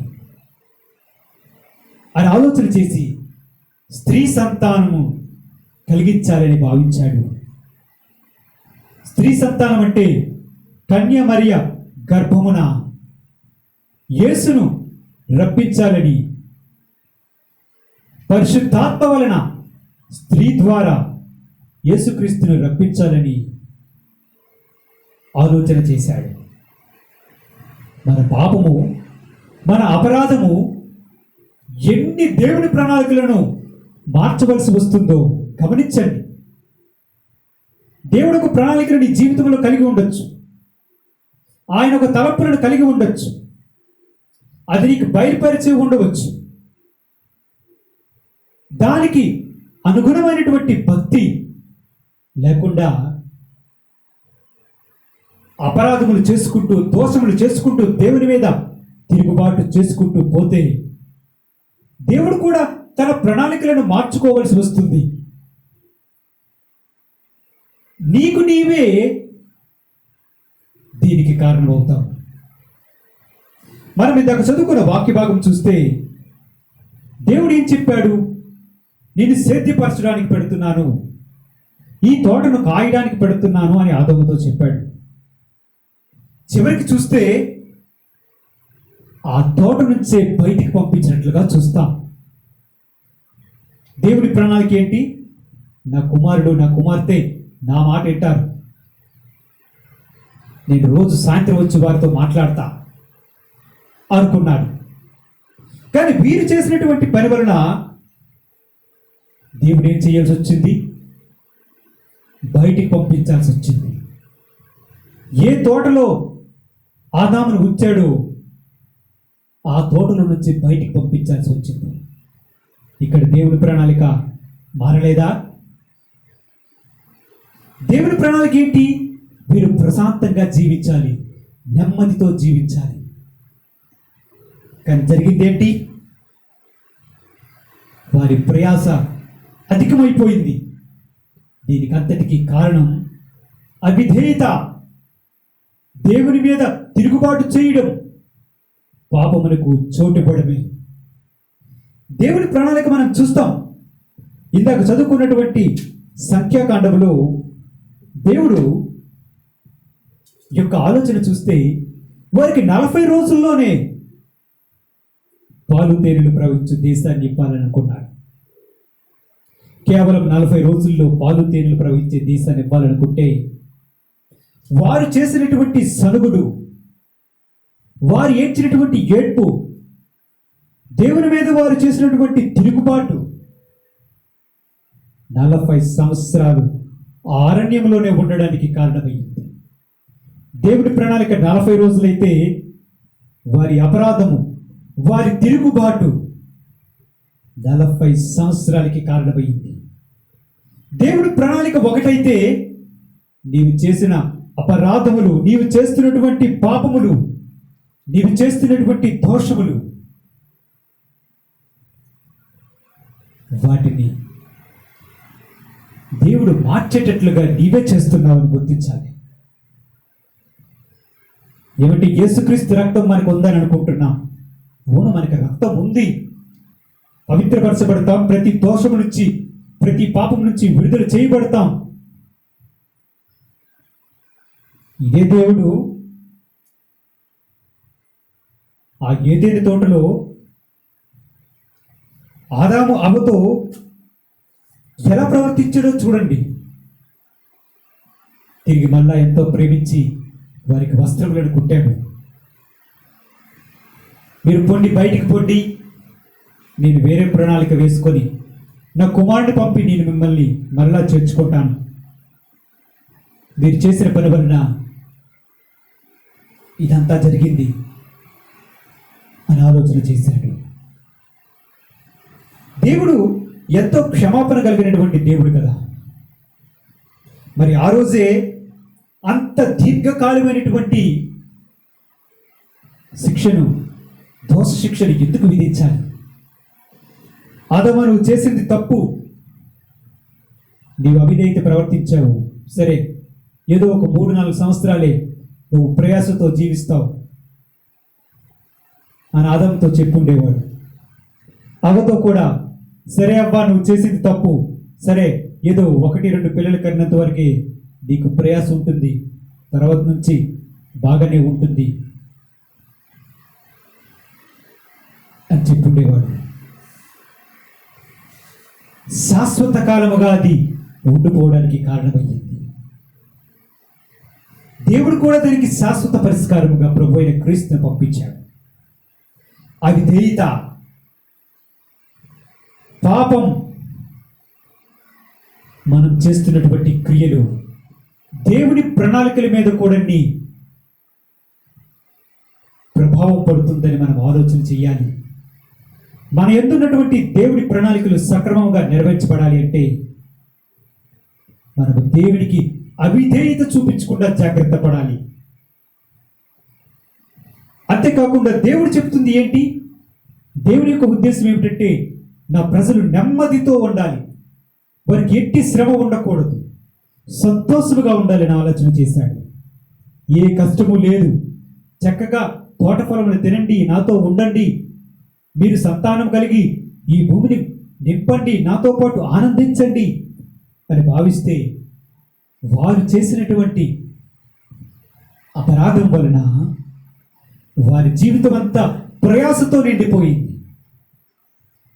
అని ఆలోచన చేసి స్త్రీ సంతానము కలిగించాలని భావించాడు. స్త్రీ సంతానం అంటే కన్య మరియ గర్భమున యేసును రప్పించాలని, పరిశుద్ధాత్మ వలన స్త్రీ ద్వారా యేసుక్రీస్తును రప్పించాలని ఆలోచన చేశాడు. మన పాపము, మన అపరాధము ఎన్ని దేవుని ప్రణాళికలను మార్చవలసి వస్తుందో గమనించండి. దేవుడు ఒక ప్రణాళికను నీ జీవితంలో కలిగి ఉండొచ్చు. ఆయన ఒక తలపులను కలిగి ఉండొచ్చు. అది నీకు బయలుపరిచే ఉండవచ్చు. దానికి అనుగుణమైనటువంటి భక్తి లేకుండా అపరాధములు చేసుకుంటూ, దోషములు చేసుకుంటూ, దేవుని మీద తిరుగుబాటు చేసుకుంటూ పోతే దేవుడు కూడా తన ప్రణాళికలను మార్చుకోవలసి వస్తుంది. నీకు నీవే దీనికి కారణమవుతావు. మనం ఇందాక చదువుకున్న వాక్య భాగం చూస్తే దేవుడు ఏం చెప్పాడు? నేను సేద్యపరచడానికి పెడుతున్నాను, ఈ తోటను కాయడానికి పెడుతున్నాను అని ఆదాముతో చెప్పాడు. చివరికి చూస్తే ఆ తోట నుంచే బయటికి పంపించినట్లుగా చూస్తాం. దేవుడి ప్రణాళిక ఏంటి? నా కుమారుడు, నా కుమార్తె నా మాట వింటారు, నేను రోజు సాయంత్రం వచ్చి వారితో మాట్లాడతా అనుకున్నాడు. కానీ వీరు చేసినటువంటి పని వలన దేవుడు ఏం చేయాల్సి వచ్చింది? బయటికి పంపించాల్సి వచ్చింది. ఏ తోటలో ఆదామును ఉంచాడో ఆ తోటలో నుంచి బయటికి పంపించాల్సి వచ్చింది. ఇక్కడ దేవుని ప్రణాళిక మారలేదా? దేవుని ప్రణాళిక ఏంటి? వీరు ప్రశాంతంగా జీవించాలి, నెమ్మదితో జీవించాలి. కానీ జరిగిందేంటి? వారి ప్రయాస అధికమైపోయింది. దీనికి అంతటికీ కారణం అవిధేయత, దేవుని మీద తిరుగుబాటు చేయడం, పాపమునకు చోటివ్వడమే. దేవుని ప్రణాళిక మనం చూస్తాం. ఇందాక చదువుకున్నటువంటి సంఖ్యాకాండములో దేవుడు యొక్క ఆలోచన చూస్తే వారికి 40 రోజుల్లోనే పాలు తేనెలు ప్రవహించు దేశాన్ని ఇవ్వాలనుకున్నాడు. కేవలం 40 రోజుల్లో పాలు తేనెలు ప్రవహించే దేశాన్ని ఇవ్వాలనుకుంటే వారు చేసినటువంటి సనుగుడు, వారు ఏడ్చినటువంటి ఏడ్పు, దేవుని మీద వారు చేసినటువంటి తిరుగుబాటు 40 సంవత్సరాలు ఆ అరణ్యంలోనే ఉండడానికి కారణమైంది. దేవుడి ప్రణాళిక 40 రోజులైతే వారి అపరాధము, వారి తిరుగుబాటు 40 సంవత్సరాలకి కారణమైంది. దేవుడి ప్రణాళిక ఒకటైతే నీవు చేసిన అపరాధములు, నీవు చేస్తున్నటువంటి పాపములు, నీవు చేస్తున్నటువంటి దోషములు, వాటిని దేవుడు మార్చేటట్లుగా నీవే చేస్తున్నావని గుర్తించాలి. ఏమంటే యేసుక్రీస్తు రక్తం మనకు ఉందని అనుకుంటున్నాం. అవును, మనకి రక్తం ఉంది. పవిత్రపరచబడతాం, ప్రతి దోషము నుంచి, ప్రతి పాపం నుంచి విడుదల చేయబడతాం. ఇదే దేవుడు ఆ ఏదెను తోటలో ఆదాము అవ్వతో ఎలా ప్రవర్తించాడో చూడండి. తిరిగి మళ్ళా ఎంతో ప్రేమించి వారికి వస్త్రములను కుట్టాడు. మీరు పొండి, బయటికి పొండి, నేను వేరే ప్రణాళిక వేసుకొని నా కుమారుని పంపి నేను మిమ్మల్ని మరలా చేర్చుకుంటాను. మీరు చేసిన పని వలన ఇదంతా జరిగింది అని ఆలోచన చేశాడు. దేవుడు ఎంతో క్షమాపణ కలిగినటువంటి దేవుడు కదా. మరి ఆ రోజే అంత దీర్ఘకాలమైనటువంటి శిక్షను, దోష శిక్షను ఎందుకు విధించాలి? ఆదాము, నువ్వు చేసింది తప్పు, నీవు అవిధేయత ప్రవర్తించావు. సరే, ఏదో ఒక 3-4 సంవత్సరాలే నువ్వు ప్రయాసతో జీవిస్తావు అని ఆదాముతో చెప్పుండేవాడు. అవ్వతో కూడా, సరే అవ్వ, నువ్వు చేసింది తప్పు, సరే ఏదో 1-2 పిల్లలు కన్నంత వరకే నీకు ప్రయాస ఉంటుంది, తర్వాత నుంచి బాగానే ఉంటుంది అని చెప్పుండేవాడు. శాశ్వత కాలముగా అది ఉండిపోవడానికి కారణమయ్యింది. దేవుడు కూడా దానికి శాశ్వత పరిష్కారముగా ప్రభు అయిన క్రీస్తుని పంపించాడు. అవిధేయత, పాపం, మనం చేస్తున్నటువంటి క్రియలు దేవుని ప్రణాళికల మీద కూడా ప్రభావం పడుతుందని మనం ఆలోచన చేయాలి. మన ఎందున్నటువంటి దేవుని ప్రణాళికలు సక్రమంగా నెరవేర్చబడాలి అంటే మనము దేవునికి అవిధేయత చూపించకుండా జాగ్రత్త పడాలి. అంతేకాకుండా దేవుడు చెప్తుంది ఏంటి? దేవుని యొక్క ఉద్దేశం ఏమిటంటే నా ప్రజలు నెమ్మదితో ఉండాలి, వారికి ఎట్టి శ్రమ ఉండకూడదు, సంతోషముగా ఉండాలని ఆలోచన చేశాడు. ఏ కష్టము లేదు, చక్కగా తోటఫలములు తినండి, నాతో ఉండండి, మీరు సంతానం కలిగి ఈ భూమిని నింపండి, నాతో పాటు ఆనందించండి అని భావిస్తే వారు చేసినటువంటి అపరాధం వలన వారి జీవితం అంతా ప్రయాసతో నిండిపోయింది.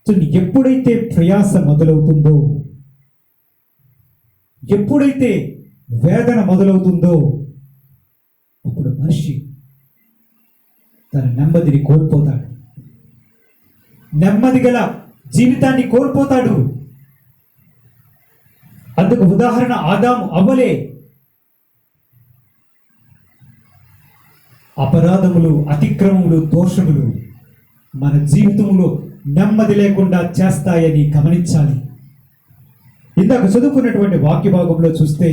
సో ఎప్పుడైతే ప్రయాస మొదలవుతుందో, ఎప్పుడైతే వేదన మొదలవుతుందో అప్పుడు మనిషి తన నెమ్మదిని కోల్పోతాడు, నెమ్మది గల జీవితాన్ని కోల్పోతాడు. అందుకు ఉదాహరణ ఆదాము అవ్వలే. అపరాధములు, అతిక్రమములు, దోషములు మన జీవితంలో నెమ్మది లేకుండా చేస్తాయని గమనించాలి. ఇందాక చదువుకున్నటువంటి వాక్య భాగంలో చూస్తే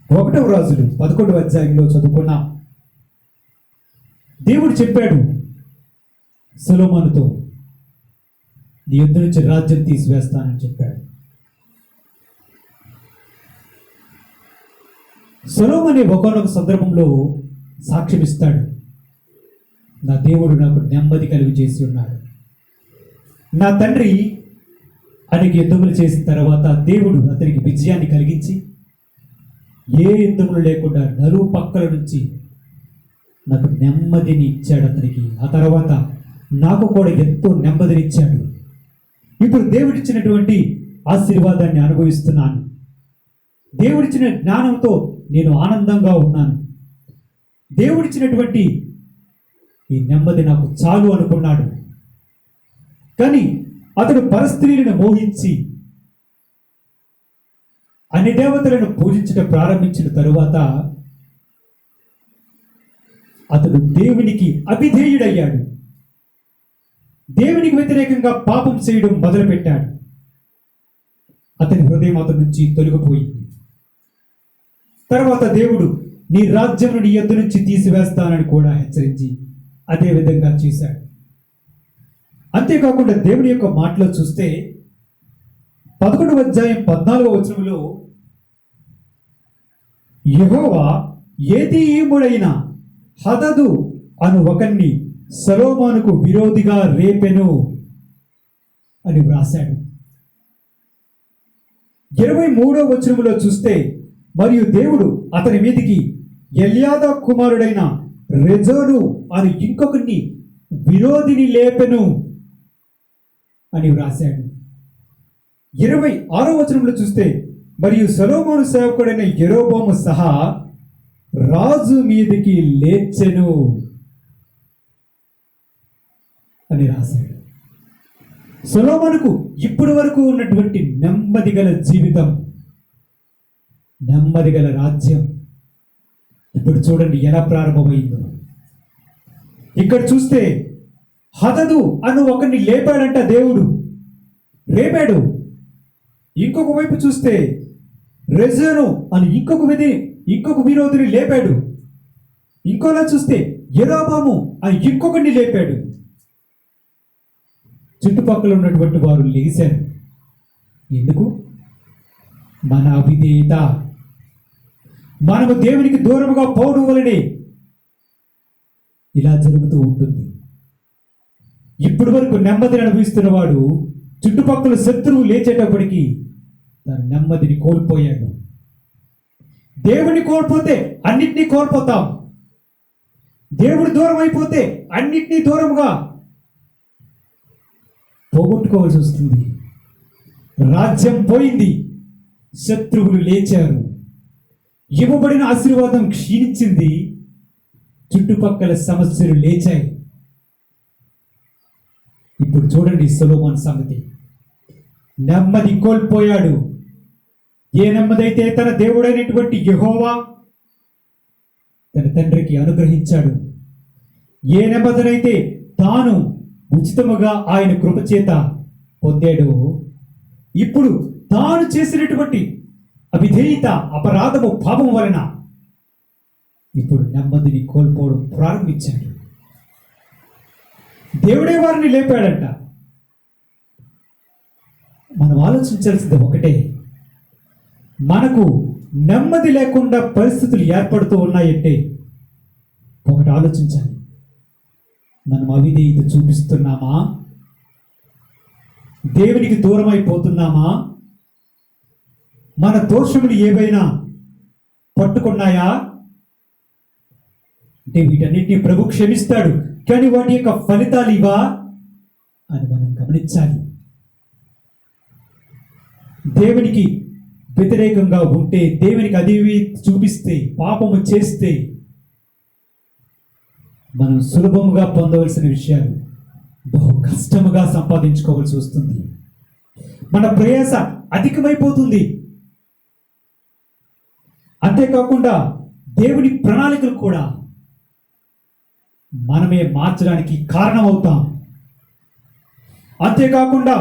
1వ రాజులు 11వ అధ్యాయంలో చదువుకున్నాం. దేవుడు చెప్పాడు సొలొమోనుతో, నీ యొద్ద నుంచి రాజ్యం తీసివేస్తానని చెప్పాడు. సొలొమోను ఒకానొక సందర్భంలో సాక్ష్యం ఇస్తాడు, నా దేవుడు నాకు నెమ్మది కలిగి చేసి ఉన్నాడు. నా తండ్రి అనేక యుద్ధములు చేసిన తర్వాత దేవుడు అతనికి విజయాన్ని కలిగించి ఏ యుద్ధములు లేకుండా నలుగు పక్కల నుంచి నాకు నెమ్మదిని ఇచ్చాడు అతనికి. ఆ తర్వాత నాకు కూడా ఎంతో నెమ్మదినిచ్చాడు. ఇప్పుడు దేవుడిచ్చినటువంటి ఆశీర్వాదాన్ని అనుభవిస్తున్నాను. దేవుడిచ్చిన జ్ఞానంతో నేను ఆనందంగా ఉన్నాను. దేవుడిచ్చినటువంటి ఈ నెమ్మది నాకు చాలు అనుకున్నాడు. కానీ అతడు పరస్త్రీలను మోహించి అన్ని దేవతలను పూజించడం ప్రారంభించిన తరువాత అతడు దేవునికి అవిధేయుడయ్యాడు. దేవునికి వ్యతిరేకంగా పాపం చేయడం మొదలుపెట్టాడు. అతని హృదయం అతని నుంచి తొలగిపోయింది. తర్వాత దేవుడు నీ రాజ్యమును నీ యొద్ద నుంచి తీసివేస్తానని కూడా హెచ్చరించి అదే విధంగా చేశాడు. అంతేకాకుండా దేవుని యొక్క మాటలో చూస్తే 11వ అధ్యాయం 14వ వచనంలో యెహోవా ఏతీయుడైన హదదు అను ఒకన్ని సొలొమోనుకు విరోధిగా రేపెను అని వ్రాశాడు. 23వ వచనములో చూస్తే మరియు దేవుడు అతని మీదికి ఎల్యాదా కుమారుడైన రెజోను అని ఇంకొకరిని విరోధిని లేపెను అని వ్రాశాడు. 26వ వచనంలో చూస్తే మరియు సొలొమోను సేవకుడైన యెరోబోము సహా రాజు మీదికి లేచెను అని రాశాడు. సొలొమోనుకు ఇప్పటి వరకు ఉన్నటువంటి నెమ్మది గల జీవితం, నెమ్మది గల రాజ్యం ఇప్పుడు చూడండి ఎలా ప్రారంభమైందో. ఇక్కడ చూస్తే హదదు అను ఒకరిని లేపాడంట దేవుడు, రేపాడు. ఇంకొక వైపు చూస్తే రెజోను అని ఇంకొక విరోధిని లేపాడు. ఇంకోలా చూస్తే యెరోబాము అని ఇంకొకరిని లేపాడు. చుట్టుపక్కల ఉన్నటువంటి వారు లేచారు. ఎందుకు? మన అవిధేయత, మనము దేవునికి దూరముగా పోవడం వలనే ఇలా జరుగుతూ ఉంటుంది. ఇప్పటి వరకు నెమ్మదిని అనుభవిస్తున్న వాడు చుట్టుపక్కల శత్రువు లేచేటప్పటికీ తన నెమ్మదిని కోల్పోయాడు. దేవుని కోల్పోతే అన్నిటినీ కోల్పోతాం. దేవుడు దూరం అయిపోతే అన్నిటినీ దూరంగా పోగొట్టుకోవాల్సి వస్తుంది. రాజ్యం పోయింది, శత్రువులు లేచారు, ఇవ్వబడిన ఆశీర్వాదం క్షీణించింది, చుట్టుపక్కల సమస్యలు లేచాయి. ఇప్పుడు చూడండి సొలొమోను సంగతి. నెమ్మది కోల్పోయాడు. ఏ నెమ్మదైతే తన దేవుడైనటువంటి యెహోవా తన తండ్రికి అనుగ్రహించాడు, ఏ నెమ్మదినైతే తాను ఉచితముగా ఆయన కృపచేత పొందాడు, ఇప్పుడు తాను చేసినటువంటి అవిధేయత, అపరాధము, పాపము వలన ఇప్పుడు నెమ్మదిని కోల్పోవడం ప్రారంభించాడు. దేవుడే వారిని లేపాడంట. మనం ఆలోచించాల్సింది ఒకటే, మనకు నెమ్మది లేకుండా పరిస్థితులు ఏర్పడుతూ ఉన్నాయంటే ఒకటి ఆలోచించాలి. మనం అవిధేయత చూపిస్తున్నామా? దేవునికి దూరం అయిపోతున్నామా? మన దోషములు ఏవైనా పట్టుకున్నాయా అంటే వీటన్నిటిని ప్రభు క్షమిస్తాడు, కానీ వాటి యొక్క ఫలితాలు ఇవా అని మనం గమనించాలి. దేవునికి వ్యతిరేకంగా ఉంటే, దేవునికి అది చూపిస్తే, పాపము చేస్తే మనం సులభముగా పొందవలసిన విషయాలు బహు కష్టముగా సంపాదించుకోవాల్సి వస్తుంది. మన ప్రయాస అధికమైపోతుంది. అంతేకాకుండా దేవుని ప్రణాళికలు కూడా మనమే మార్చడానికి కారణమవుతాం. అంతేకాకుండా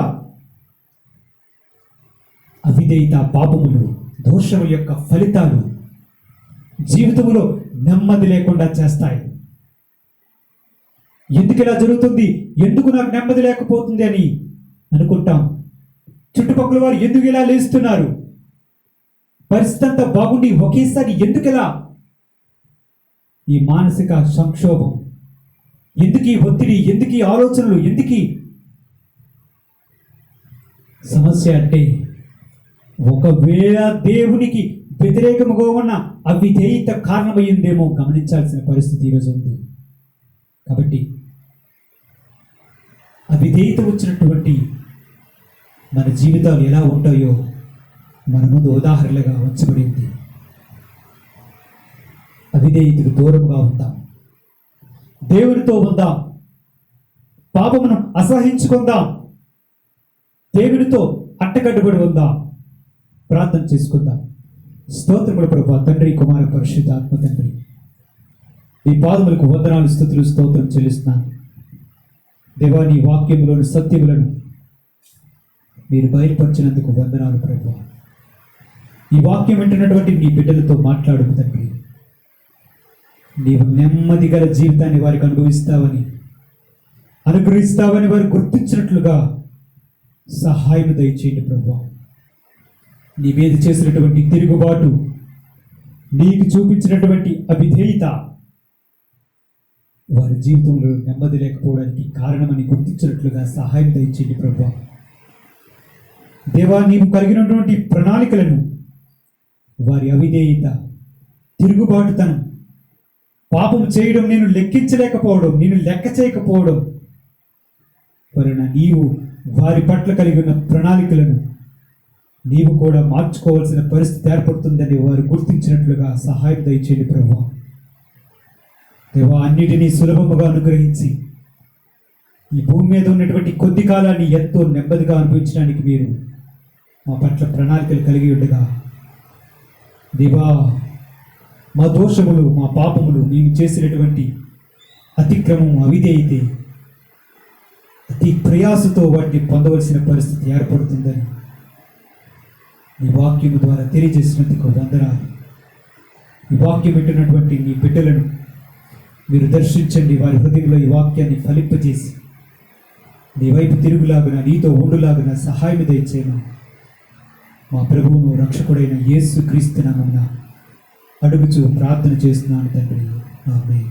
అవిధేయత, పాపములు, దోషము యొక్క ఫలితాలు జీవితంలో నెమ్మది లేకుండా చేస్తాయి. ఎందుకు ఇలా జరుగుతుంది, ఎందుకు నాకు నెమ్మది లేకపోతుంది అని అనుకుంటాం. చుట్టుపక్కల వారు ఎందుకు ఇలా లేస్తున్నారు, పరిస్థితి అంతా బాగుండి ఒకేసారి ఎందుకు ఇలా ఈ మానసిక సంక్షోభం, ఎందుకు ఈ ఒత్తిడి, ఎందుకు ఈ ఆలోచనలు, ఎందుకు ఈ సమస్య అంటే ఒకవేళ దేవునికి వ్యతిరేకముగా ఉన్న అవిధేయత కారణమయ్యిందేమో గమనించాల్సిన పరిస్థితి ఈరోజు ఉంది. కాబట్టి అవిధేయత వచ్చినటువంటి మన జీవితాలు ఎలా ఉంటాయో మన ముందు ఉదాహరణలుగా ఉంచబడింది. అవిధేయతకు దూరంగా ఉందాం, దేవునితో ఉందాం, పాపమును అసహించుకుందాం, దేవునితో అట్టకట్టుబడి ఉందాం. ప్రార్థన చేసుకుందాం. స్తోత్రములు ప్రభువా, తండ్రి, కుమార, పరిశుద్ధ ఆత్మ తండ్రి, ఈ పాదములకు వందనాలు, స్తుతులు, స్తోత్రం చెల్లిస్తున్నాను. దేవా, నీ వాక్యములోని సత్యములను మీరు బయలుపరిచినందుకు వందనాలు ప్రభువా. ఈ వాక్యం వింటున్నటువంటి నీ బిడ్డలతో మాట్లాడు తండ్రి. నీవు నెమ్మది గల జీవితాన్ని వారికి అనుగ్రహిస్తావని వారు గుర్తించినట్లుగా సహాయం దయచేయండి ప్రభువా. నీ మీద చేసినటువంటి తిరుగుబాటు, నీకు చూపించినటువంటి అవిధేయత వారి జీవితంలో నెమ్మది లేకపోవడానికి కారణమని గుర్తించినట్లుగా సహాయం దయచేయండి ప్రభువా. దేవా, నీవు కలిగినటువంటి ప్రణాళికలను వారి అవిధేయత, తిరుగుబాటుతనం, పాపం చేయడం, నేను లెక్కించలేకపోవడం, నేను లెక్క చేయకపోవడం వలన నీవు వారి పట్ల కలిగి ఉన్న ప్రణాళికలను నీవు కూడా మార్చుకోవాల్సిన పరిస్థితి ఏర్పడుతుందని వారు గుర్తించినట్లుగా సహాయం దయచేయండి ప్రభువా. దేవా, అన్నిటినీ సులభముగా అనుగ్రహించి ఈ భూమి మీద ఉన్నటువంటి కొద్ది కాలాన్ని ఎంతో నెమ్మదిగా అనుభవించడానికి మీరు మా పట్ల ప్రణాళికలు కలిగి ఉండగా, దేవా, మా దోషములు, మా పాపములు, మేము చేసినటువంటి అతిక్రమం, అవిధేయతే అతి ప్రయాసతో వాటిని పొందవలసిన పరిస్థితి ఏర్పడుతుందని ఈ వాక్యము ద్వారా తెలియజేసినందుకు వందనాలు. ఈ వాక్యం వింటున్నటువంటి నీ బిడ్డలను మీరు దర్శించండి. వారి హృదయంలో ఈ వాక్యాన్ని ఫలింపజేసి నీ వైపు తిరుగులాగున, నీతో ఉండులాగున సహాయం దయచేయమని మా ప్రభువును రక్షకుడైన యేసు క్రీస్తు నామమున అడుగుచూ ప్రార్థన చేస్తున్నాను తండ్రి. ఆమేన్.